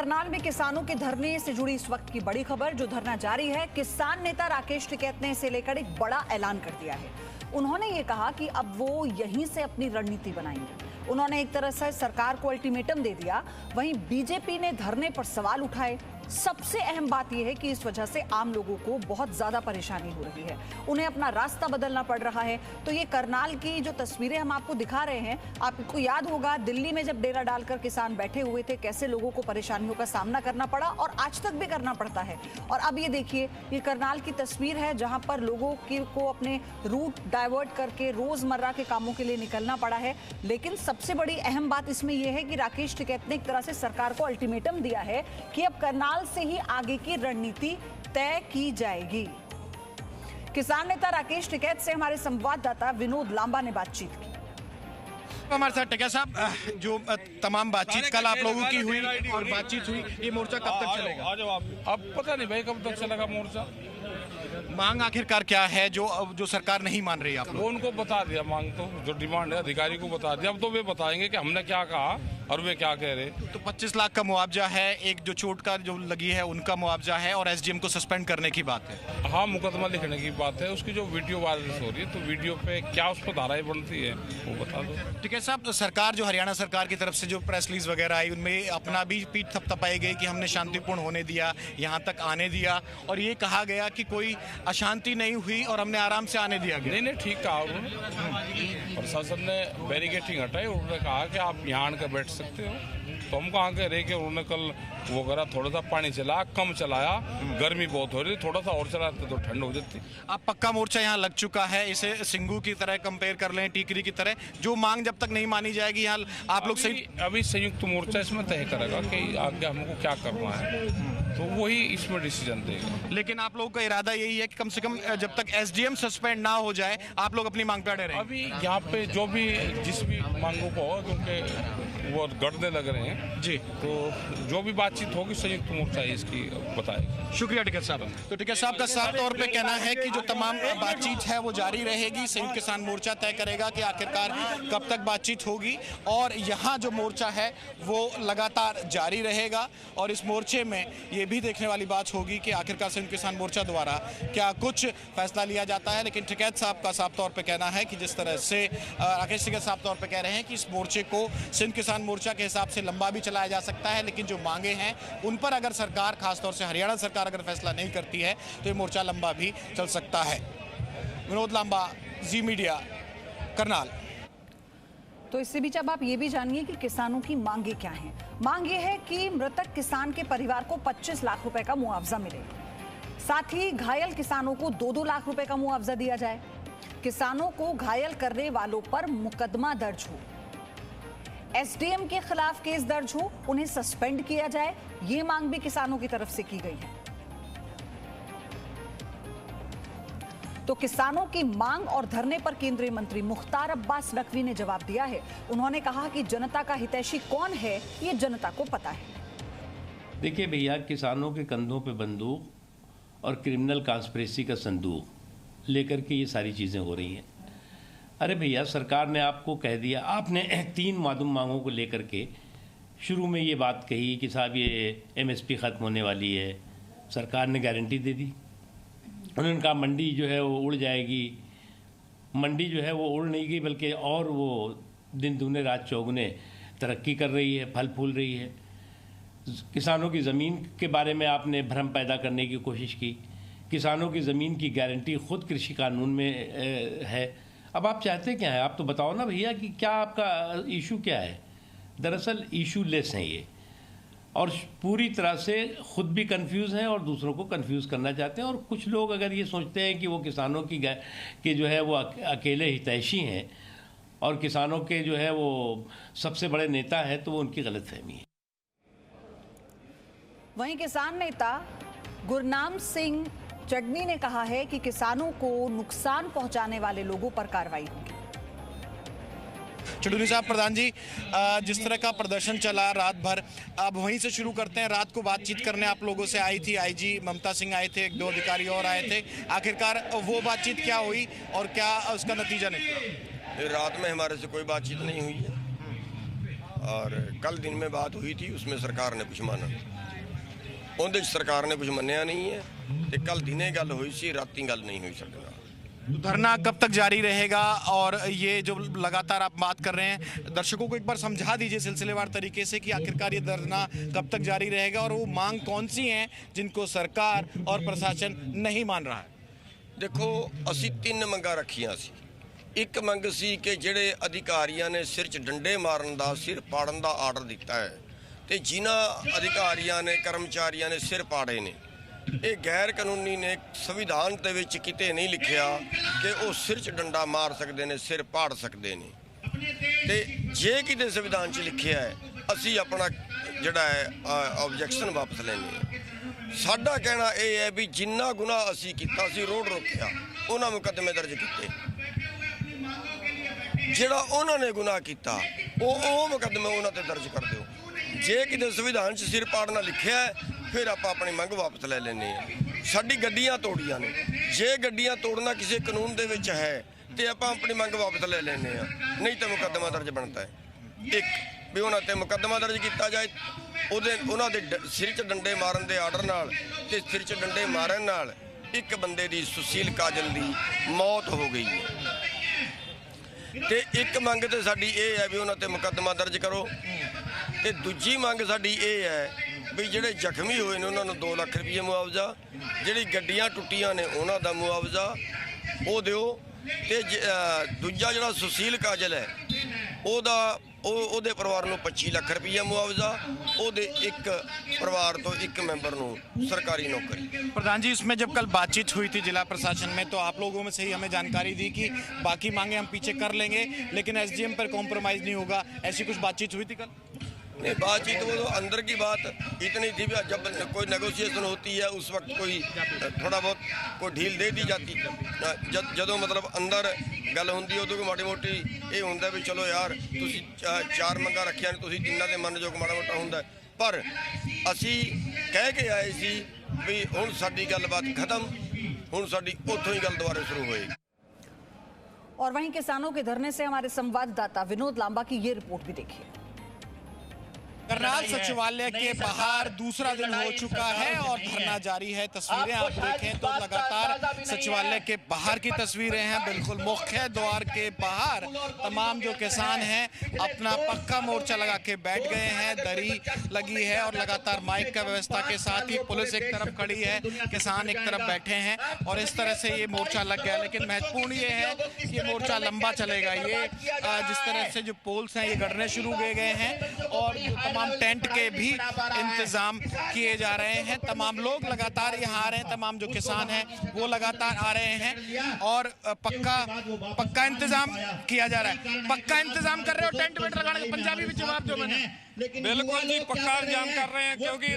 करनाल में किसानों के धरने से जुड़ी इस वक्त की बड़ी खबर। जो धरना जारी है, किसान नेता राकेश टिकैत ने इसे लेकर एक बड़ा ऐलान कर दिया है। उन्होंने ये कहा कि अब वो यहीं से अपनी रणनीति बनाएंगे। उन्होंने एक तरह से सरकार को अल्टीमेटम दे दिया। वहीं बीजेपी ने धरने पर सवाल उठाए। सबसे अहम बात यह है कि इस वजह से आम लोगों को बहुत ज्यादा परेशानी हो रही है, उन्हें अपना रास्ता बदलना पड़ रहा है। तो ये करनाल की जो तस्वीरें हम आपको दिखा रहे हैं, आपको याद होगा दिल्ली में जब डेरा डालकर किसान बैठे हुए थे, कैसे लोगों को परेशानियों का सामना करना पड़ा और आज तक भी करना पड़ता है। और अब ये देखिए, ये करनाल की तस्वीर है जहां पर लोगों को अपने रूट डाइवर्ट करके रोजमर्रा के कामों के लिए निकलना पड़ा है। लेकिन सबसे बड़ी अहम बात इसमें यह है कि राकेश टिकैत ने एक तरह से सरकार को अल्टीमेटम दिया है कि अब करनाल से ही आगे की रणनीति तय की जाएगी। किसान नेता राकेश टिकैत से हमारे संवाददाता विनोद लांबा ने बातचीत की। हमारे साथ टिकैत साहब, जो तमाम बातचीत कल आप लोगों की हुई और बातचीत हुई, ये मोर्चा कब तक चलेगा? अब पता नहीं भाई कब तक चलेगा मोर्चा। मांग आखिरकार क्या है जो सरकार नहीं मान रही? आप वो उनको बता दिया, मांग तो जो डिमांड है अधिकारी को बता दिया। अब तो वे बताएंगे कि हमने क्या कहा और वे क्या कह रहे। तो 25 लाख का मुआवजा है, एक जो चोट का जो लगी है उनका मुआवजा है, और एसडीएम को सस्पेंड करने की बात है। हाँ, मुकदमा लिखने की बात है। उसकी जो वीडियो वायरल हो रही है, तो वीडियो पे क्या उस पर धाराएं बनती है वो बता दो। टिकैत साहब, सरकार जो हरियाणा सरकार की तरफ से जो प्रेस रिलीज वगैरह आई, उनमें अपना भी पीठ थपथपाई गई कि हमने शांतिपूर्ण होने दिया, यहाँ तक आने दिया, और ये कहा गया कि कोई अशांति नहीं हुई और हमने आराम से आने दिया गया। नहीं, ठीक कहा उन्होंने। प्रशासन ने बैरिकेटिंग हटाई, उन्होंने कहा कि आप यहाँ आकर बैठ सकते हो। तो हम कहाँ के रहे कि उन्होंने कल वो करा, थोड़ा सा पानी चला, कम चलाया, गर्मी बहुत हो रही, थोड़ा सा और चलाते तो ठंड हो जाती। अब पक्का मोर्चा यहाँ लग चुका है, इसे सिंगू की तरह कंपेयर कर लें, टीकरी की तरह। जो मांग जब तक नहीं मानी जाएगी, यहाँ आप लोग अभी संयुक्त मोर्चा इसमें तय करेगा कि आगे हमको क्या करना है, तो वही इसमें डिसीजन देगा। लेकिन आप लोगों का इरादा यही है कि कम से कम जब तक एसडीएम सस्पेंड ना हो जाए, आप लोग अपनी मांग पे अड़े रहें। अभी यहाँ पे जो भी जिस भी मांगों को, क्योंकि वो गढ़ने लग रहे हैं जी, तो जो भी बातचीत होगी संयुक्त मोर्चा इसकी बताएगा। शुक्रिया टिकैत साहब। तो टिकैत साहब का साफ तौर पे कहना है कि जो तमाम बातचीत है वो जारी रहेगी। संयुक्त किसान मोर्चा तय करेगा कि आखिरकार कब तक बातचीत होगी, और यहाँ जो मोर्चा है वो लगातार जारी रहेगा। और इस मोर्चे में ये भी देखने वाली बात होगी कि आखिरकार संयुक्त किसान मोर्चा द्वारा क्या कुछ फैसला लिया जाता है। लेकिन टिकैत साहब का साफ तौर पे कहना है कि जिस तरह से राकेश टिकैत साफ तौर पे कह रहे हैं कि इस मोर्चे को सिंध किसान मोर्चा के हिसाब से लंबा भी चलाया जा सकता है, लेकिन जो मांगे हैं उन पर अगर सरकार, खासतौर से हरियाणा सरकार अगर फैसला नहीं करती है तो ये मोर्चा लंबा भी चल सकता है। विनोद लांबा, जी मीडिया, करनाल। तो इससे बीच अब आप ये भी जानिए कि किसानों की मांगे क्या हैं। मांग ये है कि मृतक किसान के परिवार को 25 लाख रुपए का मुआवजा मिले, साथ ही घायल किसानों को 2-2 लाख रुपए का मुआवजा दिया जाए, किसानों को घायल करने वालों पर मुकदमा दर्ज हो, एसडीएम के खिलाफ केस दर्ज हो, उन्हें सस्पेंड किया जाए। ये मांग भी किसानों की तरफ से की गई है। तो किसानों की मांग और धरने पर केंद्रीय मंत्री मुख्तार अब्बास नकवी ने जवाब दिया है। उन्होंने कहा कि जनता का हितैषी कौन है, ये जनता को पता है। देखिए भैया, किसानों के कंधों पे बंदूक और क्रिमिनल कॉन्स्पिरेसी का संदूक लेकर के ये सारी चीज़ें हो रही हैं। अरे भैया, सरकार ने आपको कह दिया, आपने 3 मासूम मांगों को लेकर के शुरू में ये बात कही कि साहब ये एमएसपी ख़त्म होने वाली है। सरकार ने गारंटी दे दी। उन्होंने कहा मंडी जो है वो उड़ जाएगी। मंडी जो है वो उड़ नहीं गई, बल्कि और वो दिन दूने रात चौगुने तरक्की कर रही है, फल फूल रही है। किसानों की ज़मीन के बारे में आपने भ्रम पैदा करने की कोशिश की। किसानों की ज़मीन की गारंटी खुद कृषि कानून में है। अब आप चाहते क्या है? आप तो बताओ ना भैया कि क्या आपका इशू क्या है। दरअसल इशू लेस है ये, और पूरी तरह से खुद भी कंफ्यूज हैं और दूसरों को कंफ्यूज करना चाहते हैं। और कुछ लोग अगर ये सोचते हैं कि वो किसानों की जो है वो अकेले हितैषी हैं और किसानों के जो है वो सबसे बड़े नेता हैं, तो वो उनकी गलतफहमी है। वहीं किसान नेता गुरनाम सिंह चडनी ने कहा है कि किसानों को नुकसान पहुंचाने वाले लोगों पर कार्रवाई होगी। चडूनी साहब, प्रधान जी, जिस तरह का प्रदर्शन चला रात भर, अब वहीं से शुरू करते हैं। रात को बातचीत करने आप लोगों से आई थी आईजी ममता सिंह, आए थे, 1-2 अधिकारी और आए थे। आखिरकार वो बातचीत क्या हुई और क्या उसका नतीजा निकला? रात में हमारे से कोई बातचीत नहीं हुई है। और कल दिन में बात हुई थी, उसमें सरकार ने कुछ माना, उहदे सरकार ने कुछ मन्निया नहीं है। तो कल दिने गल हुई सी, राती गल नहीं हुई साडे नाल। धरना कब तक जारी रहेगा? और ये जो लगातार आप बात कर रहे हैं, दर्शकों को एक बार समझा दीजिए सिलसिलेवार तरीके से कि आखिरकार ये धरना कब तक जारी रहेगा और वो मांग कौन सी हैं जिनको सरकार और प्रशासन नहीं मान रहा है। देखो, असी 3 मंगां रखियां सी। एक मंग सी कि ਜਿਹੜੇ ਅਧਿਕਾਰੀਆਂ ਨੇ ਸਿਰ 'ਚ ਡੰਡੇ ਮਾਰਨ ਦਾ, ਸਿਰ ਪਾੜਨ ਦਾ ਆਰਡਰ ਦਿੱਤਾ ਹੈ ਤੇ ਜਿਨ੍ਹਾਂ ਅਧਿਕਾਰੀਆਂ ਨੇ, ਕਰਮਚਾਰੀਆਂ ਨੇ ਸਿਰ ਪਾੜੇ ਨੇ, ਇਹ ਗੈਰ ਕਾਨੂੰਨੀ ਨੇ। ਸੰਵਿਧਾਨ ਦੇ ਵਿੱਚ ਕਿਤੇ ਨਹੀਂ ਲਿਖਿਆ ਕਿ ਉਹ ਸਿਰ 'ਚ ਡੰਡਾ ਮਾਰ ਸਕਦੇ ਨੇ, ਸਿਰ ਪਾੜ ਸਕਦੇ ਨੇ। ਤੇ ਜੇ ਕਿਤੇ ਸੰਵਿਧਾਨ 'ਚ ਲਿਖਿਆ ਹੈ, ਅਸੀਂ ਆਪਣਾ ਜਿਹੜਾ ਹੈ ਆਬਜੈਕਸ਼ਨ ਵਾਪਸ ਲੈਂਦੇ ਹਾਂ। ਸਾਡਾ ਕਹਿਣਾ ਇਹ ਹੈ ਵੀ ਜਿੰਨਾ ਗੁਨਾਹ ਅਸੀਂ ਕੀਤਾ ਸੀ, ਰੋਡ ਰੋਕਿਆ, ਉਹਨਾਂ ਮੁਕੱਦਮੇ ਦਰਜ ਕੀਤੇ। ਜਿਹੜਾ ਉਹਨਾਂ ਨੇ ਗੁਨਾਹ ਕੀਤਾ ਉਹ ਮੁਕੱਦਮੇ ਉਹਨਾਂ ਤੇ ਦਰਜ ਕਰ ਦਿਓ। ਜੇ ਕਿਤੇ ਸੰਵਿਧਾਨ 'ਚ ਸਿਰ ਪਾੜਨਾ ਲਿਖਿਆ ਹੈ, ਫਿਰ ਆਪਾਂ ਆਪਣੀ ਮੰਗ ਵਾਪਸ ਲੈ ਲੈਂਦੇ ਹਾਂ। ਸਾਡੀ ਗੱਡੀਆਂ ਤੋੜੀਆਂ ਨੇ, ਜੇ ਗੱਡੀਆਂ ਤੋੜਨਾ ਕਿਸੇ ਕਾਨੂੰਨ ਦੇ ਵਿੱਚ ਹੈ ਤੇ ਆਪਾਂ ਆਪਣੀ ਮੰਗ ਵਾਪਸ ਲੈ ਲੈਂਦੇ ਹਾਂ, ਨਹੀਂ ਤਾਂ ਮੁਕੱਦਮਾ ਦਰਜ ਬਣਦਾ ਹੈ। ਇੱਕ ਵੀ ਉਹਨਾਂ ਤੇ ਮੁਕੱਦਮਾ ਦਰਜ ਕੀਤਾ ਜਾਏ, ਉਹਨਾਂ ਦੇ ਸਿਰ 'ਚ ਡੰਡੇ ਮਾਰਨ ਦੇ ਆਰਡਰ ਨਾਲ ਤੇ ਸਿਰ 'ਚ ਡੰਡੇ ਮਾਰਨ ਨਾਲ ਇੱਕ ਬੰਦੇ ਦੀ ਸੁਸ਼ੀਲ ਕਾਜਲ ਦੀ ਮੌਤ ਹੋ ਗਈ ਹੈ। ਤੇ ਇੱਕ ਮੰਗ ਤੇ ਸਾਡੀ ਇਹ ਹੈ ਵੀ ਉਹਨਾਂ ਤੇ ਮੁਕੱਦਮਾ ਦਰਜ ਕਰੋ। ਤੇ ਦੂਜੀ ਮੰਗ ਸਾਡੀ ਇਹ ਹੈ ਵੀ ਜਿਹੜੇ ਜ਼ਖਮੀ ਹੋਏ ਨੇ ਉਹਨਾਂ ਨੂੰ 2 ਲੱਖ ਰੁਪਏ ਮੁਆਵਜ਼ਾ, ਜਿਹੜੀ ਗੱਡੀਆਂ ਟੁੱਟੀਆਂ ਨੇ ਉਹਨਾਂ ਦਾ ਮੁਆਵਜ਼ਾ ਉਹ ਦਿਓ। ਤੇ ਦੂਜਾ ਜਿਹੜਾ ਸੁਸ਼ੀਲ ਕਾਜਲ ਹੈ ਉਹਦੇ ਪਰਿਵਾਰ ਨੂੰ 25 ਲੱਖ ਰੁਪਏ मुआवजा, ਉਹਦੇ ਇੱਕ परिवार तो एक मेंबर ਨੂੰ सरकारी नौकरी। प्रधान जी, इसमें जब कल बातचीत हुई थी जिला प्रशासन में, तो आप लोगों में से ही हमें जानकारी दी कि बाकी मांगे हम पीछे कर लेंगे लेकिन एसडीएम पर कॉम्प्रोमाइज नहीं होगा, ऐसी कुछ बातचीत हुई थी कल? नहीं, बातचीत वो तो अंदर की बात इतनी थी, जब कोई नेगोशिएशन होती है उस वक्त कोई थोड़ा बहुत कोई ढील दे दी जाती। ਜਦੋਂ मतलब अंदर गल होंगी उदों माड़ी मोटी ये होंगे भी चलो यार तुसी 4 मंगा रखिया ने, तुसी तिन्ना दे मन जो माड़ा मोटा होंगे। पर असी कह के आए सी भी हुण साडी गलबात खत्म, हुण साडी उत्थों ही गल दोबारा शुरू होएगी। और वहीं किसानों के धरने से हमारे संवाददाता विनोद लांबा की ये रिपोर्ट भी देखिए। करनाल सचिवालय के बाहर दूसरा दिन हो चुका है और धरना जारी है। तस्वीरें आप देखें तो लगातार सचिवालय के बाहर की तस्वीरें हैं। बिल्कुल मुख्य द्वार के बाहर तमाम जो किसान हैं अपना पक्का मोर्चा लगा के बैठ गए हैं, दरी लगी है और लगातार माइक का व्यवस्था के साथ ही पुलिस एक तरफ खड़ी है, किसान एक तरफ बैठे हैं और इस तरह से ये मोर्चा लग गया। लेकिन महत्वपूर्ण ये है कि ये मोर्चा लंबा चलेगा। ये जिस तरह से जो पोल्स हैं ये गड़ने शुरू किए गए हैं और तमाम टेंट के भी इंतजाम किए जा रहे हैं। तमाम लोग लगातार यहाँ आ रहे हैं, तमाम जो किसान हैं वो लगातार आ रहे हैं और पक्का इंतजाम किया जा रहा है। पक्का इंतजाम कर रहे हो टेंट वेंट लगाने का? पंजाबी में जवाब दो मैंने। बिल्कुल जी, पक्का इंतजाम कर रहे हैं क्योंकि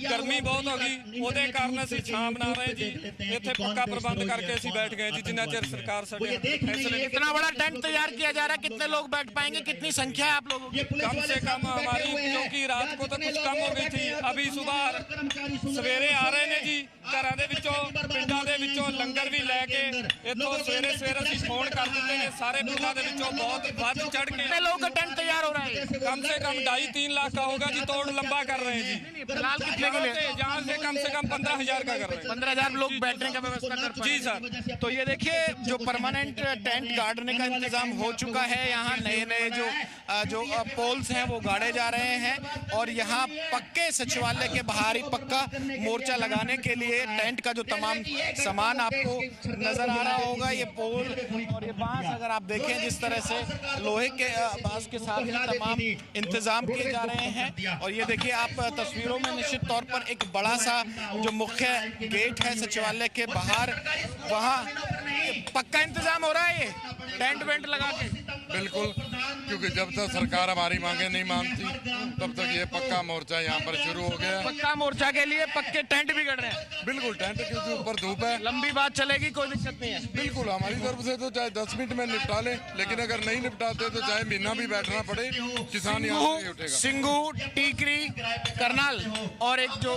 गर्मी बहुत होगी, ਉਹਦੇ ਕਾਰਨ ਅਸੀਂ ਛਾਂ ਬਣਾ ਰਹੇ ਜੀ। ਇੱਥੇ पक्का प्रबंध करके ਅਸੀਂ बैठ गए जी जिन्ना चिर सरकार साडे फैसले। इतना बड़ा टेंट तैयार किया जा रहा है, कितने लोग बैठ पाएंगे, कितनी संख्या है आप लोगों की? कम से कम हमारी, क्योंकि रात को तो कुछ कम हो गई थी, अभी सुबह सवेरे आ रहे ने जी। घरां दे विचों पिंडां दे विचों लंगर भी लैके इत्थों सवेरे ਅਸੀਂ फोन कर दिते ने सारे पिंडां दे विचों बहुत वध चढ़ के। कितने लोगों का टेंट तैयार हो रहा है? कम से कम 2.5-3 लाख का होगा जी। तोड़ लंबा कर रहे हैं जी। फिलहाल कितने के लिए? यहाँ से कम 15,000 का कर रहे हैं। 15,000 लोग बैठने का व्यवस्था कर पाएंगे? जी सर। तो ये देखिए जो परमानेंट टेंट गाड़ने का इंतजाम हो चुका है। यहाँ नए जो पोल्स हैं वो गाड़े जा रहे हैं और यहाँ पक्के सचिवालय के बाहर ही पक्का मोर्चा लगाने के लिए टेंट का जो तमाम सामान आपको नजर आ रहा होगा, ये पोल और ये बांस अगर आप देखें जिस तरह से लोहे के बांस के साथ ही तमाम इंतजाम किए जा रहे हैं। और ये देखिए आप तस्वीरों में निश्चित तौर पर एक बड़ा सा जो मुख्य गेट है सचिवालय के बाहर, वहाँ पक्का इंतजाम हो रहा है ये टेंट वेंट लगा के। बिल्कुल, क्योंकि जब तक सरकार हमारी मांगे नहीं मानती तब तक ये पक्का मोर्चा यहाँ पर शुरू हो गया। पक्का मोर्चा के लिए पक्के टेंट भी गड़ रहे हैं? बिल्कुल, टेंट क्योंकि ऊपर धूप है। लंबी बात चलेगी, कोई दिक्कत नहीं है? बिल्कुल, हमारी तरफ से तो चाहे 10 मिनट में निपटा लें, लेकिन अगर नहीं निपटाते तो चाहे महीना भी बैठना पड़े, किसान यहाँ से नहीं उठेगा। सिंगू, टीकरी, करनाल और एक जो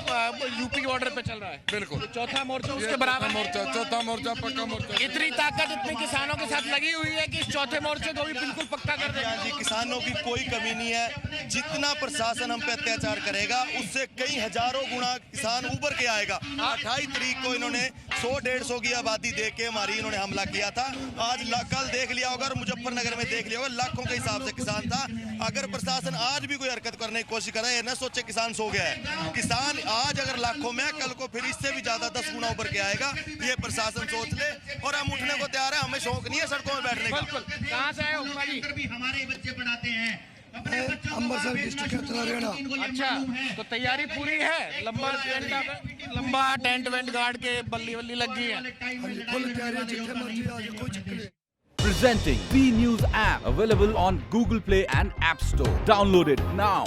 यूपी बॉर्डर पे चल रहा है। बिल्कुल, चौथा मोर्चा उसके बराबर मोर्चा, चौथा मोर्चा पक्का मोर्चा। इतनी ताकत इतनी किसानों के साथ लगी हुई है कि इस चौथे मोर्चे को भी बिल्कुल पक्का कर देगा। जी किसानों की कोई कमी नहीं है। जितना प्रशासन हम पे अत्याचार करेगा उससे कई हजारों गुना किसान उभर के आएगा। 28 तारीख को इन्होंने 100-150 की आबादी देख के हमारी इन्होंने हमला किया था। आज कल देख लिया होगा और मुजफ्फरनगर में देख लिया होगा, लाखों के हिसाब से किसान था। अगर प्रशासन आज भी कोई हरकत करने की कोशिश करे, ये न सोचे किसान सो गया है। किसान आज अगर लाखों में, कल को फिर इससे भी ज्यादा 10 गुना उभर के आएगा। ये प्रशासन सोच ले और हम उठने को तैयार है। हमें शौक नहीं है सड़कों में बैठने का। कहाँ से आए हो जी? हमारे बच्चे पढ़ाते हैं। अमृतसर डिस्ट्रिक्ट हरियाणा। अच्छा, तो तैयारी पूरी है? लंबा टेंट वेंट गाड़ के बल्ली वल्ली लग गई है? फुल तैयारी, जितने मर्जी आ जाओ, कोई चक्कर नहीं। Presenting B News app, available on Google Play and App Store. Download it now.